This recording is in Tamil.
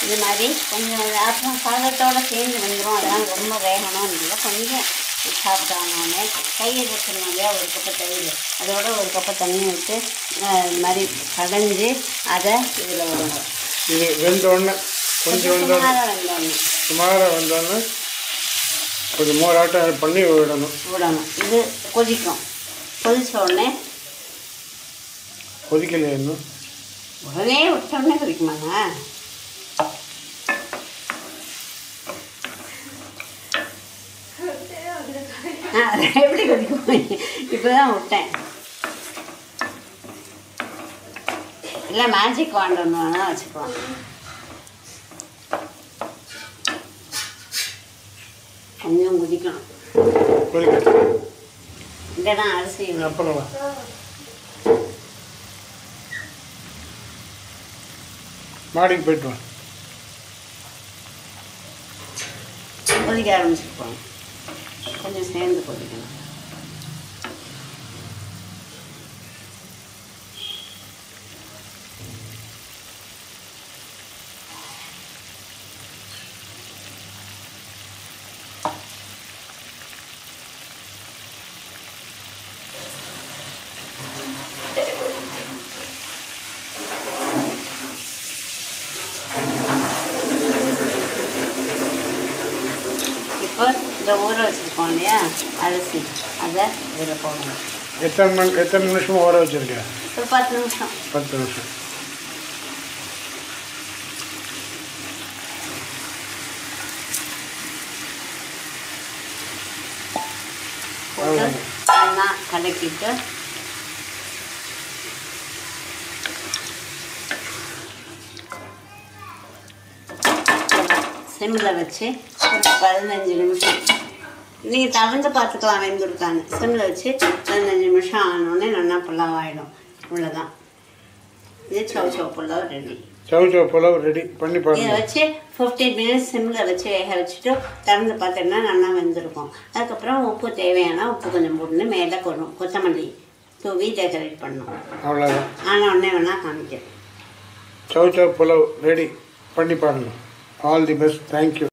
இது மாதிரி கொஞ்சம் அப்புறம் சாதத்தோடு சேர்ந்து வந்துடும். அதெல்லாம் ரொம்ப வேகணும்னு இல்லை, கொஞ்சம் சாப்பிட்டாங்கன்னே தயிர் வச்சுருந்தோம் இல்லையா, ஒரு கப்பு தயிர், அதோட ஒரு கப்பு தண்ணி விட்டு இது மாதிரி கடைஞ்சி அதை இதில் விடுங்க. இது வெந்தோடனே கொஞ்சம் சுமாராக வந்தோடனே கொஞ்சம் மோராட்டம் பண்ணி விடணும். இது கொதிக்கும். கொதித்த உடனே கொதிக்கலையே இன்னும், உடனே விட்டோடனே கொதிக்குமாங்க. எப்படி கொதிக்கும்? இப்போ தான் விட்டேன். இல்லை மேஜிக் வாண்டன்னு வேணால் வச்சுக்குவாங்க. கொஞ்சம் குதிக்கணும். இல்லைன்னா அரிசி அப்புறம் மாடிக்கு போயிட்டு வா. கொதிக்க ஆரம்பிச்சுக்குவாங்க. கொஞ்சம் சேர்ந்து கொதிக்கணும். இப்போ இந்த ஊற வச்சுருக்கோம் இல்லையா அரிசி, அதை இதில் போடணும். எத்தனை நிமிஷம் ஊற வச்சுருக்கேன்? ஒரு 10 நிமிஷம். 10 நிமிஷம். போட்டு நல்லா கலக்கிட்டு சிம்மில் வச்சு ஒரு 15 நிமிஷம் நீங்கள் திறந்து பார்த்துக்கலாம் வெந்திருக்கான்னு. சிம்மில் வச்சு 15 நிமிஷம் ஆனோடனே நல்லா புலாவ் ஆகிடும். இவ்வளோதான். இது சௌசௌ புலாவ் ரெடி. சௌசௌ புலாவ் ரெடி பண்ணி பாருங்க. இதை வச்சு 15 மினிட்ஸ் சிம்மில் வச்சு வேக வச்சுட்டு திறந்து பார்த்தோன்னா நல்லா வெந்திருக்கும். அதுக்கப்புறம் உப்பு தேவையான உப்பு கொஞ்சம் போட்டு மேலே கொத்தமல்லி தூவி டெக்கரேட் பண்ணணும். அவ்வளோதான். ஆனால் உடனே வேணால் காமிக்கிறேன். சௌசௌ புலாவ் ரெடி பண்ணி பாருங்கள். All the best. தேங்க்யூ.